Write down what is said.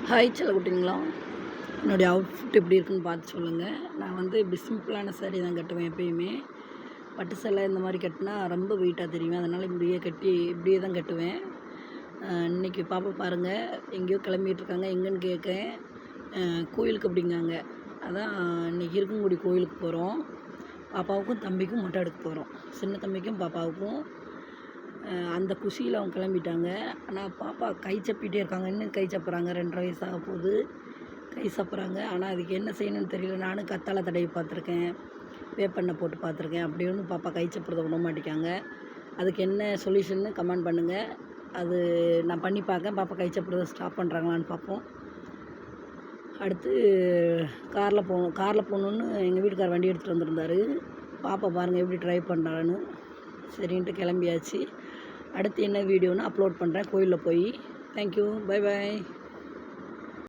Hi செல்லக்குட்டிங்களா, என்னுடைய outfit எப்படி இருக்குன்னு பார்த்து சொல்லுங்கள். நான் வந்து இப்படி சிம்பிளான சாரீ தான் கட்டுவேன் எப்பயுமே. பட்டு சேலை இந்த மாதிரி கட்டினா ரொம்ப வெயிட்டாக தெரியும், அதனால் இப்படியே தான் கட்டுவேன். இன்றைக்கி பாப்பா பாருங்கள், எங்கேயோ கிளம்பிகிட்ருக்காங்க. எங்கேன்னு கேட்கேன். கோயிலுக்கு அப்படிங்காங்க. அதான் இன்றைக்கி இருக்கங்குடி கோயிலுக்கு போகிறோம். பாப்பாவுக்கும் தம்பிக்கும் மொட்டை எடுக்க போகிறோம். சின்ன தம்பிக்கும் பாப்பாவுக்கும். அந்த குஷியில் அவங்க கிளம்பிட்டாங்க. ஆனால் பாப்பா கை சப்பிகிட்டே இருக்காங்க. இன்னும் கை சப்புறாங்க. 2.5 வயசு ஆக போகுது. கை சப்புறாங்க. ஆனால் அதுக்கு என்ன செய்யணும்னு தெரியல. நானும் கத்தாழை தடவி பார்த்துருக்கேன், வேப்பெண்ணெய் போட்டு பார்த்துருக்கேன். அப்படி ஒன்றும் பாப்பா கை சப்புறதை விட மாட்டேங்காங்க. அதுக்கு என்ன சொல்யூஷன்னு கமெண்ட் பண்ணுங்கள். அது நான் பண்ணி பார்க்கேன். பாப்பா கை சப்புறதை ஸ்டாப் பண்ணுறாங்களான்னு பார்ப்போம். அடுத்து காரில் போகணுன்னு எங்கள் வீட்டுக்கார் வண்டி எடுத்துகிட்டு வந்திருந்தார். பாப்பா பாருங்கள் எப்படி ட்ரைவ் பண்ணுறான்னு. சரின்ட்டு கிளம்பியாச்சு. அடுத்து என்ன வீடியோன்னு அப்லோட் பண்ணுறேன் கோயிலில் போய். Thank you, bye bye.